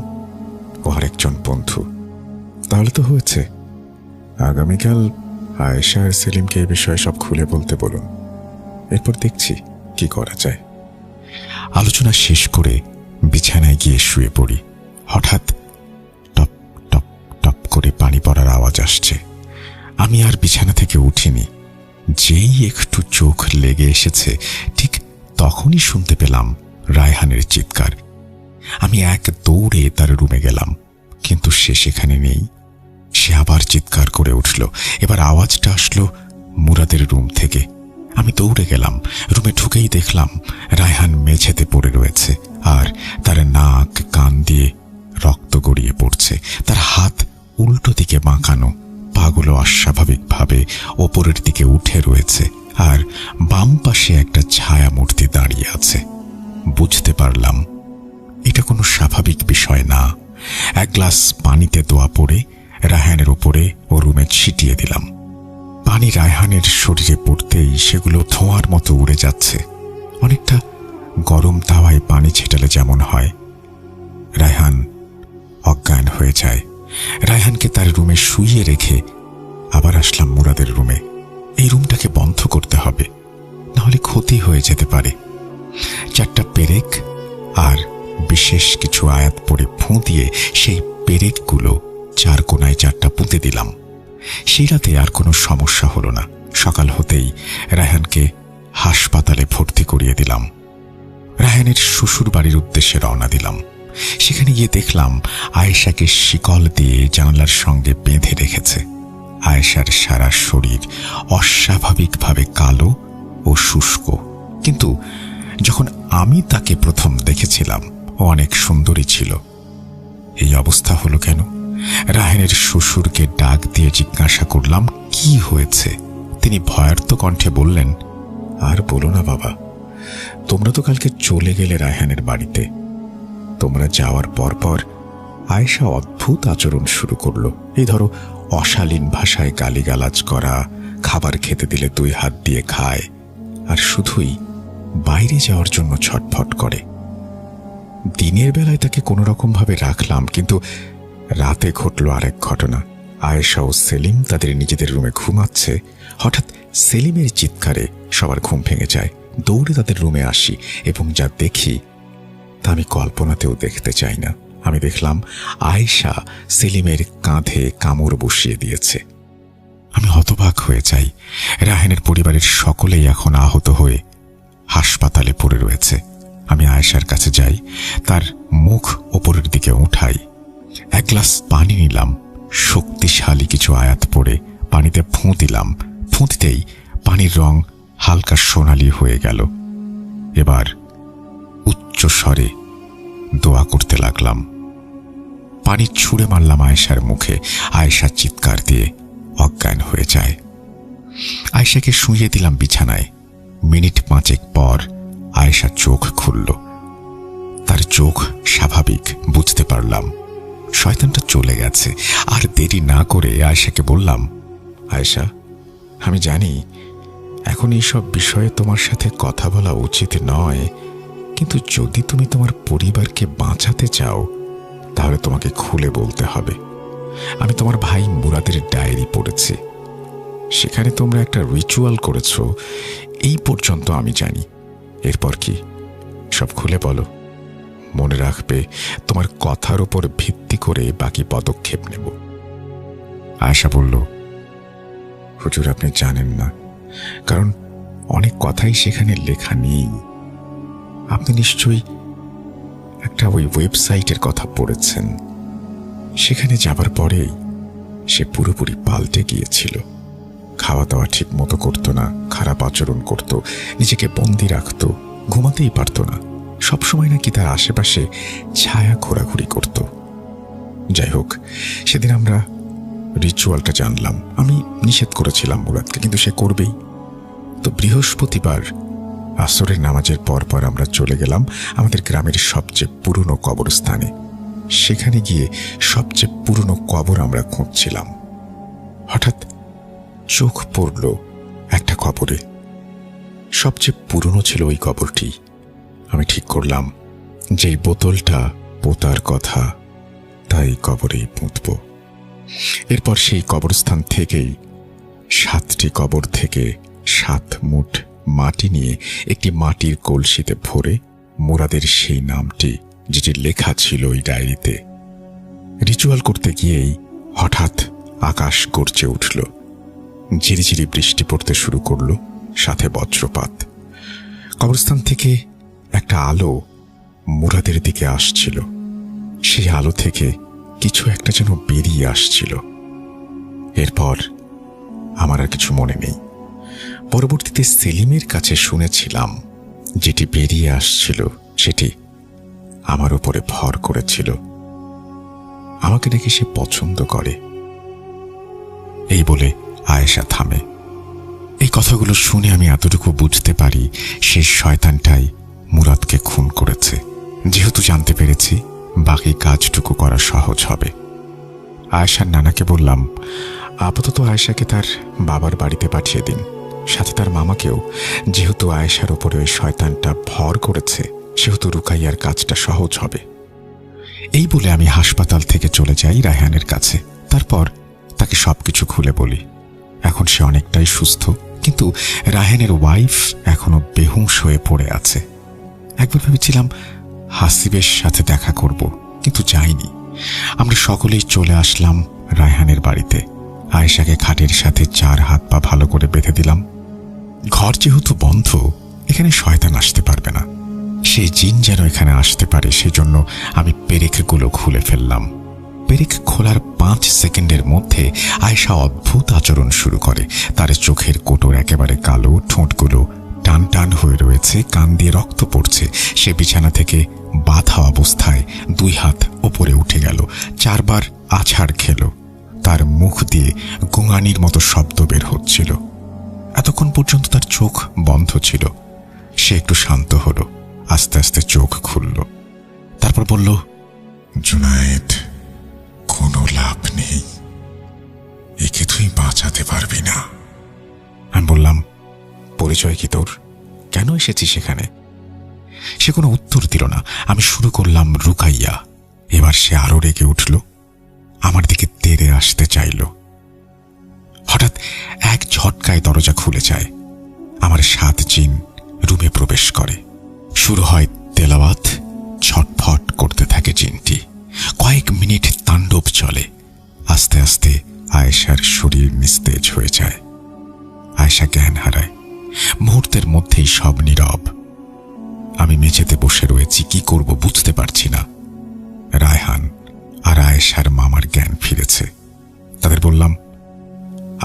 ও আরেকজন বন্ধু। তাহলে তো হয়েছে। আগামীকাল আয়েশা আর সেলিমকে এই বিষয়ে সব খুলে বলতে বলুন, এরপর দেখছি কি করা যায়। আলোচনা শেষ করে বিছানায় গিয়ে শুয়ে পড়ি। হঠাৎ টপ টপ টপ করে পানি পড়ার আওয়াজ আসছে। আমি আর বিছানা থেকে উঠিনি। যেই একটু চোখ লেগে এসেছে, ঠিক তখনই শুনতে পেলাম রায়হানের চিৎকার। আমি এক দৌড়ে তার রুমে গেলাম, কিন্তু সে সেখানে নেই। সে আবার চিৎকার করে উঠল। এবার আওয়াজটা আসলো মুরাদের রুম থেকে। আমি দৌড়ে গেলাম। রুমে ঢুকেই দেখলাম রায়হান মেঝেতে পড়ে রয়েছে, আর তার নাক কান দিয়ে রক্ত গড়িয়ে পড়ছে। তার হাত উল্টো দিকে বাঁকানো, পাগুলো অস্বাভাবিকভাবে ওপরের দিকে উঠে রয়েছে, আর বাম পাশে একটা ছায়া মূর্তি দাঁড়িয়ে আছে। বুঝতে পারলাম এটা কোনো স্বাভাবিক বিষয় না। এক গ্লাস পানিতে দোয়া পড়ে রায়হানের ওপরে ও রুমে ছিটিয়ে দিলাম। পানি রায়হানের শরীরে পড়তেই সেগুলো ধোঁয়ার মতো উড়ে যাচ্ছে, অনেকটা গরম তাওয়ায় পানি ছেটালে যেমন হয়। রায়হান অজ্ঞান হয়ে যায়। রায়হানকে তার রুমে শুইয়ে রেখে আবার আসলাম মুরাদের রুমে। এই রুমটাকে বন্ধ করতে হবে, নাহলে ক্ষতি হয়ে যেতে পারে। 4টা পেরেক আর বিশেষ কিছু আয়াত পড়ে ফুঁ দিয়ে সেই পেরেকগুলো 4 কোণায় 4টা পুঁতে দিলাম। সেই রাতে আর কোনো সমস্যা হলো না। সকাল হতেই রায়হানকে হাসপাতালে ভর্তি করিয়ে দিলাম। রায়হানের শ্বশুর বাড়ির উদ্দেশ্যে রওনা দিলাম। সেখানে গিয়ে দেখলাম আয়েশাকে শিকল দিয়ে জানালার সঙ্গে বেঁধে রেখেছে। আয়েশার সারা শরীর অস্বাভাবিকভাবে কালো ও শুষ্ক, কিন্তু যখন আমি তাকে প্রথম দেখেছিলাম ও অনেক সুন্দরী ছিল। এই অবস্থা হলো কেন? রায়হানের শ্বশুরকে ডাক দিয়ে জিজ্ঞাসা করলাম কি হয়েছে। তিনি ভয়ার্ত কণ্ঠে বললেন, আর বলো না বাবা, তোমরা তো কালকে চলে গেলে রায়হানের বাড়িতে। তোমরা যাওয়ার পরপর আয়েশা অদ্ভুত আচরণ শুরু করলো। এই ধরো, অশালীন ভাষায় গালিগালাজ করা, খাবার খেতে দিলে 2 হাত দিয়ে খায়, আর শুধুই বাইরে যাওয়ার জন্য ছটফট করে। দিনের বেলায় তাকে কোনো রকম ভাবে রাখলাম, কিন্তু রাতে ঘটল আরেক ঘটনা। আয়েশা ও সেলিম তাদের নিজেদের রুমে ঘুমাচ্ছে। হঠাৎ সেলিমের চিৎকারে সবার ঘুম ভেঙে যায়। দৌড়ে তাদের রুমে আসি এবং যা দেখি তা আমি কল্পনাতেও দেখতে চাই না। আমি দেখলাম আয়েশা সেলিমের কাঁধে কামড় বসিয়ে দিয়েছে। আমি হতবাক হয়ে যাই। রায়হানের পরিবারের সকলেই এখন আহত হয়ে হাসপাতালে পড়ে রয়েছে। আমি আয়েশার কাছে যাই, তার মুখ ওপরের দিকে উঠাই। 1 গ্লাস পানি নিলাম, শক্তিশালী কিছু আয়াত পড়ে পানিতে ফুঁ দিলাম। ফুঁ দিতেই পানির রং হালকা সোনালি হয়ে গেল। এবার উচ্চ স্বরে দোয়া করতে লাগলাম। পানি ছুঁড়ে মারলাম আয়েশার মুখে। আয়েশা চিৎকার দিয়ে অজ্ঞান হয়ে যায়। আয়েশাকে শুইয়ে দিলাম বিছানায়। মিনিট 5 পর আয়েশা চোখ খুলল। তার চোখ স্বাভাবিক, বুঝতে পারলাম শয়তানটা চলে গেছে। আর দেরি না করে আয়েশাকে বললাম, আয়েশা, আমি জানি এখন এইসব বিষয়ে তোমার সাথে কথা বলা উচিত নয়, কিন্তু যদি তুমি তোমার পরিবারকে বাঁচাতে চাও তাহলে তোমাকে খুলে বলতে হবে। আমি তোমার ভাই মুরাদের ডায়েরি পড়েছি। সেখানে তোমরা একটা রিচুয়াল করেছো, এই পর্যন্ত আমি জানি। এরপর কি? সব খুলে বলো। মনে রাখবে, তোমার কথার উপর ভিত্তি করে বাকি পদক্ষেপ নেব। আয়েশা বলল, হুজুর, আপনি জানেন না, কারণ অনেক কথাই সেখানে লেখা নেই। আপনি নিশ্চয়ই একটা ওই ওয়েবসাইটের কথা পড়েছেন। সেখানে যাবার পরেই সে পুরোপুরি পাল্টে গিয়েছিল। খাওয়া দাওয়া ঠিক মতো করতো না, খারাপ আচরণ করত, নিজেকে বন্দি রাখত, ঘুমাতেই পারত না। সবসময় নাকি তার আশেপাশে ছায়া ঘোরাঘুরি করত। যাই হোক, সেদিন আমরা রিচুয়ালটা জানলাম। আমি নিষেধ করেছিলাম মুরাদকে, কিন্তু সে করবেই। তো বৃহস্পতিবার আসরের নামাজের পর পর আমরা চলে গেলাম আমাদের গ্রামের সবচেয়ে পুরনো কবরস্থানে। সেখানে গিয়ে সবচেয়ে পুরনো কবর আমরা খুঁজছিলাম। হঠাৎ চোখ পড়ল একটা কবরে। সবচেয়ে পুরনো ছিল ওই কবরটি। আমি ঠিক করলাম যে বোতলটা পোতার কথা, তাই কবরেই পুঁতব। এরপর সেই কবরস্থান থেকেই 7টি কবর থেকে 7 মুঠ মাটি নিয়ে একটি মাটির কলসিতে ভরে মুরাদের সেই নামটি যেটি লেখা ছিল ওই ডায়েরিতে। রিচুয়াল করতে গিয়েই হঠাৎ আকাশ গর্জে উঠল। ঝিরিঝিরি বৃষ্টি পড়তে শুরু করল, সাথে বজ্রপাত। কবরস্থান থেকে একটা আলো মুরাদের দিকে আসছিল। সেই আলো থেকে কিছু একটা যেন বেরিয়ে আসছিল। এরপর আমার আর কিছু মনে নেই। পরবর্তীতে সেলিমের কাছে শুনেছিলাম যেটি বেরিয়ে আসছিল সেটি আমার উপরে ভর করেছিল। আমাকে নাকি সে পছন্দ করে। এই বলে আয়েশা থামে। এই কথাগুলো শুনে আমি এতটুকু বুঝতে পারি সেই শয়তানটাই মুরাদকে খুন করেছে। যেহেতু জানতে পেরেছি, বাকি কাজটুকু করা সহজ হবে। আয়েশার নানাকে বললাম, আপাতত আয়েশাকে তার বাবার বাড়িতে পাঠিয়ে দিন, সাথে তার মামাকেও। যেহেতু আয়েশার ওপরে ওই শয়তানটা ভর করেছে, সেহেতু রুকাইয়ার কাজটা সহজ হবে। এই বলে আমি হাসপাতাল থেকে চলে যাই রায়হানের কাছে। তারপর তাকে সবকিছু খুলে বলি। এখন সে অনেকটাই সুস্থ, কিন্তু রায়হানের ওয়াইফ এখনো বেহুঁশ হয়ে পড়ে আছে। একবার ভেবেছিলাম হাসিবের সাথে দেখা করব, কিন্তু যাইনি। আমরা সকলেই চলে আসলাম রায়হানের বাড়িতে। আয়েশাকে খাটের সাথে 4 হাত পা ভালো করে বেঁধে দিলাম। ঘর যেহেতু বন্ধ, এখানে শয়তান আসতে পারবে না। সেই জিন যেন এখানে আসতে পারে, সেজন্য আমি পেরেকগুলো খুলে ফেললাম। পেরেক খোলার 5 সেকেন্ডের মধ্যে আয়েশা অদ্ভুত আচরণ শুরু করে। তার চোখের কোটর একেবারে কালো, ঠোঁটগুলো টান টান হয়ে রয়েছে, কান দিয়ে রক্ত পড়ছে। সে বিছানা থেকে বাঁধা অবস্থায় 2 হাত ওপরে উঠে গেল, 4 বার আছাড় খেল। তার মুখ দিয়ে গোঙানির মতো শব্দ বের হচ্ছিল। এতক্ষণ পর্যন্ত তার চোখ বন্ধ ছিল। সে একটু শান্ত হলো, আস্তে আস্তে চোখ খুলল। তারপর বলল, জুনায়েদ, কোনো লাভ নেই, একে তুই বাঁচাতে পারবি না। আমি বললাম, পরিচয় কি তোর? কেন এসেছিস সেখানে? সে কোনো উত্তর দিল না। আমি শুরু করলাম, রুকাইয়া। এবার সে আরো রেগে উঠল, আমার দিকে তেড়ে আসতে চাইল। হঠাৎ এক ঝটকায় দরজা খুলে যায়। আমার 7 জিন রুমে প্রবেশ করে। শুরু হয় তেলাওয়াত। ছটফট করতে থাকে জিনটি। কয়েক মিনিট তাণ্ডব চলে। আস্তে আস্তে আয়েশার শরীর নিস্তেজ হয়ে যায়। আয়েশা জ্ঞান হারায়। মুহূর্তের মধ্যেই সব নীরব। আমি মেঝেতে বসে রয়েছি, কি করব বুঝতে পারছি না। রায়হান আর আয়েশার মামার জ্ঞান ফিরেছে। তাদের বললাম,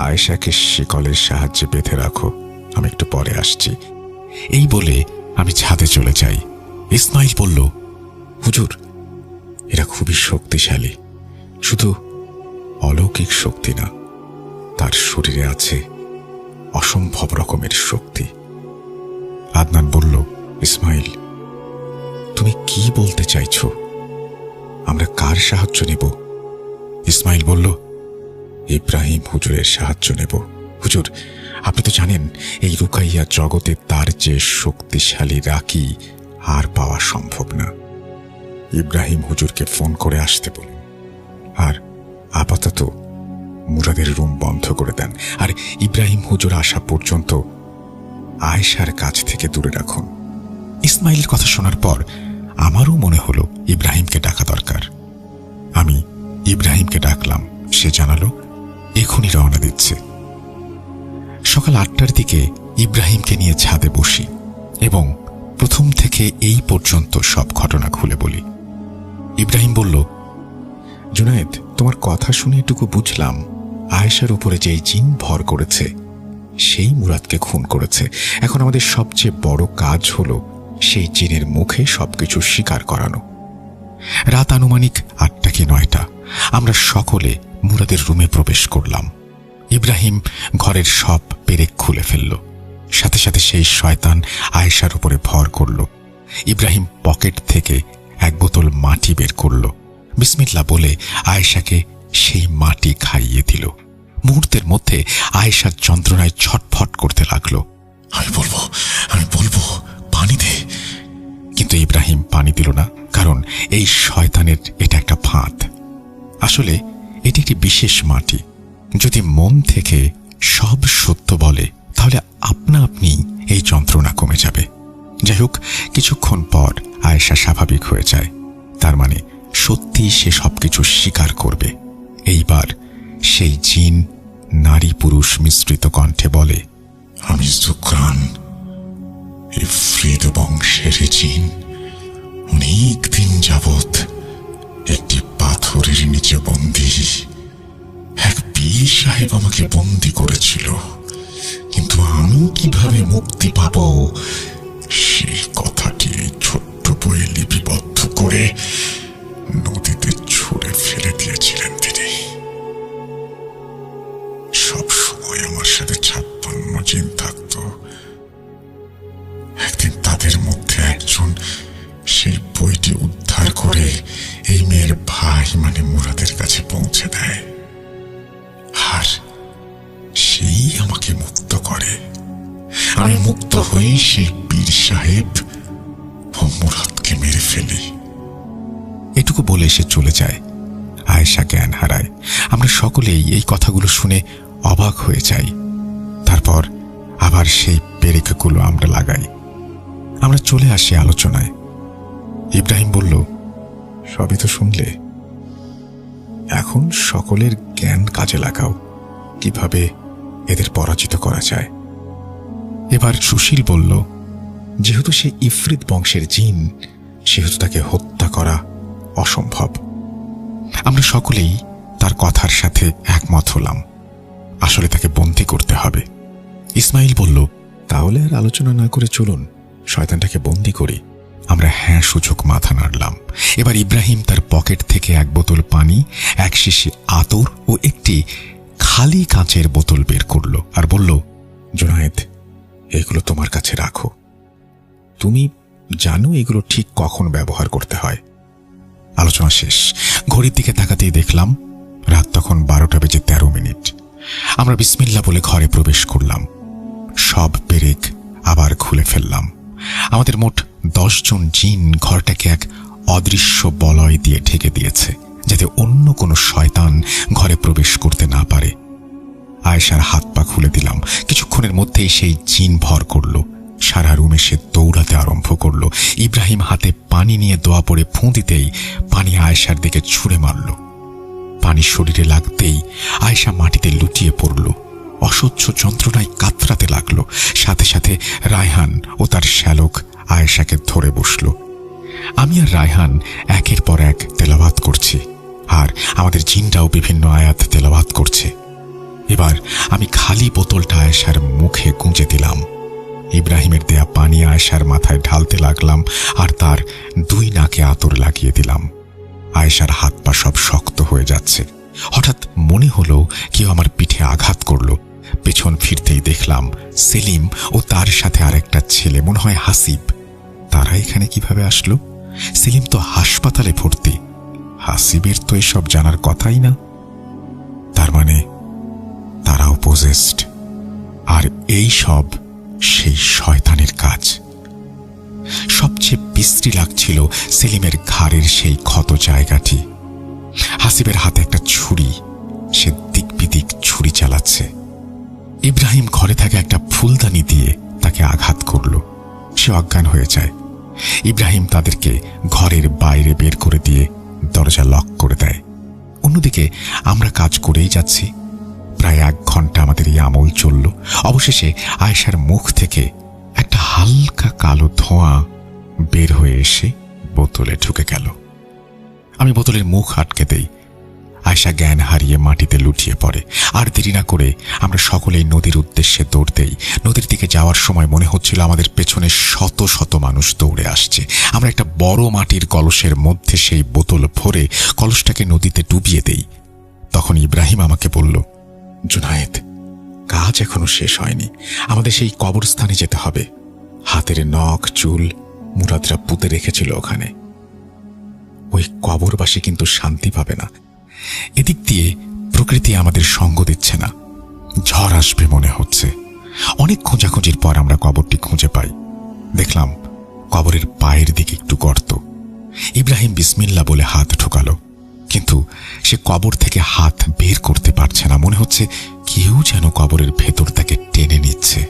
আয়েশাকে শিকলের সাহায্যে বেঁধে রাখো, আমি একটু পরে আসছি। এই বলে আমি ছাদে চলে যাই। ইসমাইল বলল, হুজুর, এরা খুবই শক্তিশালী, শুধু অলৌকিক শক্তি না, তার শরীরে আছে অসম্ভব রকমের শক্তি। আদনান বলল, ইসমাইল, তুমি কি বলতে চাইছো? আমরা কার সাহায্য নেব? ইসমাইল বলল, ইব্রাহিম হুজুরের সাহায্য নেব। হুজুর, আপনি তো জানেন এই রুকাইয়া জগতে তার যে শক্তিশালী রাকি আর পাওয়া সম্ভব না। ইব্রাহিম হুজুরকে ফোন করে আসতে বলুন, আর আপাতত মুরাদের রুম বন্ধ করে দেন। আর ইব্রাহিম হুজুর আসা পর্যন্ত আয়েশার কাছ থেকে দূরে রাখুন। ইসমাইলের কথা শোনার পর আমারও মনে হলো ইব্রাহিমকে ডাকা দরকার। আমি ইব্রাহিমকে ডাকলাম। সে জানালো এখনই রওনা দিচ্ছে। সকাল 8টার দিকে ইব্রাহিমকে নিয়ে ছাদে বসি এবং প্রথম থেকে এই পর্যন্ত সব ঘটনা খুলে বলি। ইব্রাহিম বলল, জুনায়েদ, তোমার কথা শুনে এটুকু বুঝলাম আয়েশার উপরে যেই জিন ভর করেছে সেই মুরাদকে খুন করেছে। এখন আমাদের সবচেয়ে বড় কাজ হলো সেই জিনের মুখে সবকিছু স্বীকার করানো। রাত আনুমানিক 8টা কি 9টা। আমরা সকলে মুরাদের রুমে প্রবেশ করলাম। ইব্রাহিম ঘরের সব পেরেক খুলে ফেলল। সাথে সাথে সেই শয়তান আয়েশার উপরে ভর করল। ইব্রাহিম পকেট থেকে এক বোতল মাটি বের করল। বিসমিল্লাহ বলে আয়েশাকে সেই মাটি খাইয়ে দিল। মুহূর্তের মধ্যে আয়েশার যন্ত্রণায় ছটফট করতে লাগলো। আমি বলবো পানি দে। কিন্তু ইব্রাহিম পানি দিল না, কারণ এই শয়তানের এটা একটা ফাঁদ। আসলে এটি একটি বিশেষ মাটি। যদি মন থেকে সব সত্য বলে তাহলে আপনা আপনি এই যন্ত্রণা কমে যাবে। যাই হোক, কিছুক্ষণ পর আয়েশা স্বাভাবিক হয়ে যায়। তার মানে সত্যি সে সবকিছু স্বীকার করবে। এইবার সেই জিন নারী পুরুষ মিশ্রিত কণ্ঠে বলে, আমি যুকরান, ইফরিত বংশের জিন। অনেক দিন যাবৎ একটি পাথরের নিচে বন্দী। এক পীর সাহেব আমাকে বন্দী করেছিল, কিন্তু আমি কিভাবে মুক্তি পাব সেই কথাটি ছোট্ট বইয়ে লিপিবদ্ধ করে নদীতে ছুঁড়ে ফেলে দিয়েছিলেন তিনি। সব সময় আমার সাথে 56 জিন থাকত। একদিন তাদের মধ্যে একজন সেই বইটি উদ্ধার করে এই মেয়ের ভাই মানে মুরাদের কাছে পৌঁছে দেয়, আর সেই আমাকে মুক্ত করে। আমি মুক্ত হয়ে সেই পীর সাহেব ও মুরাদকে মেরে ফেলি। এটুকু বলে সে চলে যায়। আয়েশা জ্ঞান হারায়। আমরা সকলেই এই কথাগুলো শুনে অবাক হয়ে যাই। তারপর আবার সেই পেরেকগুলো আমরা লাগাই। আমরা চলে আসি আলোচনায়। ইব্রাহিম বলল, সবই তো শুনলে, এখন সকলের জ্ঞান কাজে লাগাও, কিভাবে এদের পরাজিত করা যায়। এবার সুশীল বলল, যেহেতু সে ইফরিত বংশের জিন, সেহেতু তাকে হত্যা করা অসম্ভব। আমরা সকলেই তার কথার সাথে একমত হলাম। আসলে তাকে বন্দী করতে হবে। ইসমাইল বলল, তাহলে আর আলোচনা না করে চলুন শয়তানটাকে বন্দী করি। আমরা হ্যাঁ সূচক মাথা নাড়লাম। এবার ইব্রাহিম তার পকেট থেকে এক বোতল পানি, এক শিশি আতর ও একটি খালি কাঁচের বোতল বের করল আর বলল, জুনায়েদ, এগুলো তোমার কাছে রাখো। তুমি জানো এগুলো ঠিক কখন ব্যবহার করতে হয়। আলোচনা শেষ। ঘড়ির দিকে তাকাতেই দেখলাম রাত তখন 12:13। আমরা বিসমিল্লাহ বলে ঘরে প্রবেশ করলাম। সব পেরেক আবার খুলে ফেললাম। আমাদের মোট 10 জন জিন ঘরটাকে এক অদৃশ্য বলয় দিয়ে ঢেকে দিয়েছে, যাতে অন্য কোনো শয়তান ঘরে প্রবেশ করতে না পারে। আয়েশার হাত পা খুলে দিলাম। কিছুক্ষণের মধ্যেই সেই জিন ভর করল। সারা রুমে সে দৌড়াতে আরম্ভ করল। ইব্রাহিম হাতে পানি নিয়ে দোয়া পড়ে ফুঁ দিতেই পানি আয়েশার দিকে ছুঁড়ে মারল। পানি শরীরে লাগতেই আয়েশা মাটিতে লুটিয়ে পড়ল। অসহ্য যন্ত্রণায় কাতরাতে লাগল। সাথে সাথে রায়হান ও তার শ্যালক আয়েশাকে ধরে বসল। আমি আর রায়হান একের পর এক তেলাওয়াত করছি, আর আমাদের জিনটাও বিভিন্ন আয়াত তেলাওয়াত করছে। এবার আমি খালি বোতলটা আয়েশার মুখে গুঁজে দিলাম। ইব্রাহিমের দেয়া পানি আয়েশার মাথায় ঢালতে লাগলাম আর তার 2 নাকে আতর লাগিয়ে দিলাম। আয়েশার হাত পা সব শক্ত হয়ে যাচ্ছে। হঠাৎ মনে হলো কেউ আমার পিঠে আঘাত করল। পেছন ফিরতেই দেখলাম সেলিম ও তার সাথে আরেকটা ছেলে, মনে হয় হাসিব। তারা এখানে কিভাবে আসলো? সেলিম তো হাসপাতালে ভর্তি। হাসিবের তো এসব জানার কথাই না। তার মানে তারাও পজেসড, আর এই সব সেই শয়তানের কাজ। সবচেয়ে বিশ্রী লাগছিল সেলিমের ঘাড়ের সেই ক্ষত জায়গাটি। হাসিবের হাতে একটা ছুরি, সে দিক বিদিক ছুরি চালাচ্ছে। ইব্রাহিম ঘরে থাকা একটা ফুলদানি দিয়ে তাকে আঘাত করল। সে অজ্ঞান হয়ে যায়। ইব্রাহিম তাদেরকে ঘরের বাইরে বের করে দিয়ে দরজা লক করে দেয়। অন্যদিকে আমরা কাজ করেই যাচ্ছি। প্রায় 1 ঘন্টা আমাদের এই আমল চলল। অবশেষে আয়েশার মুখ থেকে একটা হালকা কালো ধোঁয়া বের হয়ে এসে বোতলে ঢুকে গেল। আমি বোতলের মুখ আটকে দেই। আয়েশা জ্ঞান হারিয়ে মাটিতে লুটিয়ে পড়ে। আর দেরি না করে আমরা সকলেই নদীর উদ্দেশ্যে দৌড় দেই। নদীর দিকে যাওয়ার সময় মনে হচ্ছিল আমাদের পেছনে শত শত মানুষ দৌড়ে আসছে। আমরা একটা বড় মাটির কলসের মধ্যে সেই বোতল ভরে কলসটাকে নদীতে ডুবিয়ে দেই। তখন ইব্রাহিম আমাকে বলল, জুনায়েদ, কাজ এখনো শেষ হয়নি। আমাদের সেই কবরস্থানে যেতে হবে। হাতের নখ চুল মুরাদরা পুঁতে রেখেছিল ওখানে। ওই কবরবাসী কিন্তু শান্তি পাবে না। এদিক দিয়ে প্রকৃতি আমাদের সঙ্গ দিচ্ছে না। ঝড় আসবে মনে হচ্ছে। অনেক খোঁজাখুঁজির পর আমরা কবরটি খুঁজে পাই। দেখলাম কবরের পায়ের দিকে একটু গর্ত। ইব্রাহিম বিসমিল্লাহ বলে হাত ঢোকালো, কিন্তু সে কবর থেকে হাত বের করতে পারছে না। মনে হচ্ছে কেউ যেন কবরের ভেতর তাকে টেনে নিচ্ছে।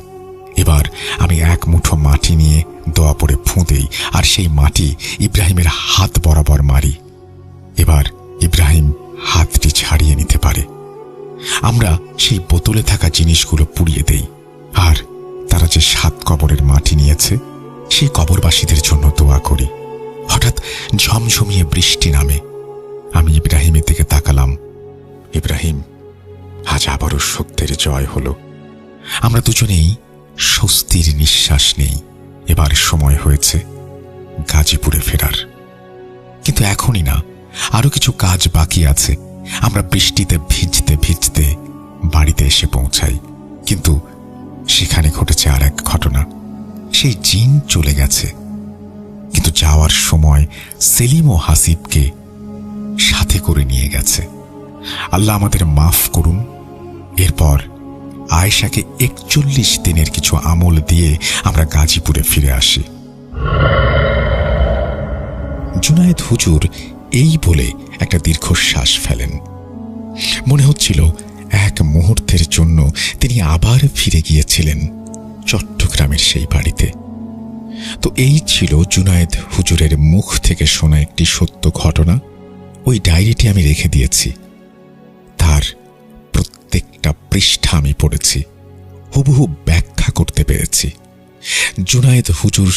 এবার আমি এক মুঠো মাটি নিয়ে দোয়া পড়ে ফুঁ দেই, আর সেই মাটি ইব্রাহিমের হাত বরাবর মারি। এবার ইব্রাহিম হাতটি ছাড়িয়ে নিতে পারে। আমরা সেই বোতলে থাকা জিনিসগুলো পুড়িয়ে দেই, আর তারা যে 7 কবরের মাটি নিয়েছে সেই কবরবাসীদের জন্য দোয়া করি। হঠাৎ ঝমঝমিয়ে বৃষ্টি নামে। আমি ইব্রাহিমের দিকে তাকালাম। ইব্রাহিম, আজ আবারও সত্যের জয় হলো। আমরা দুজনেই স্বস্তির নিঃশ্বাস নেই। এবার সময় হয়েছে গাজীপুরে ফেরার। কিন্তু এখনই না, আরো কিছু কাজ বাকি আছে। আমরা বৃষ্টিতে ভিজতে ভিজতে বাড়িতে এসে পৌঁছাই, কিন্তু সেখানে ঘটেছে আর এক ঘটনা। সেই জিন চলে গেছে, কিন্তু যাওয়ার সময় সেলিম ও হাসিবকে সাথে করে নিয়ে গেছে। আল্লাহ আমাদের মাফ করুন। এরপর আয়েশাকে 41 দিনের কিছু আমল দিয়ে আমরা গাজীপুরে ফিরে আসি। জুনায়েদ হুজুর এই বলে একটা দীর্ঘশ্বাস ফেলেন। মনে হচ্ছিল এক মুহূর্তের জন্য তিনি আবার ফিরে গিয়েছিলেন চট্টগ্রামের সেই বাড়িতে। তো এই ছিল জুনায়েদ হুজুরের মুখ থেকে শোনা একটি সত্য ঘটনা। ওই ডায়েরিটি আমি রেখে দিয়েছি। তার প্রত্যেকটা পৃষ্ঠা আমি পড়েছি, হুবহু ব্যাখ্যা করতে পেরেছি। জুনায়েদ হুজুর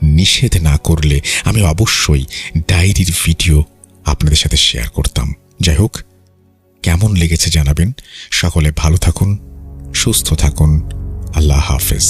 নিষেধ না করলে আমি অবশ্যই ডায়েরির ভিডিও আপনাদের সাথে শেয়ার করতাম। যাই হোক, কেমন লেগেছে জানাবেন। সকলে ভালো থাকুন, সুস্থ থাকুন। আল্লাহ হাফেজ।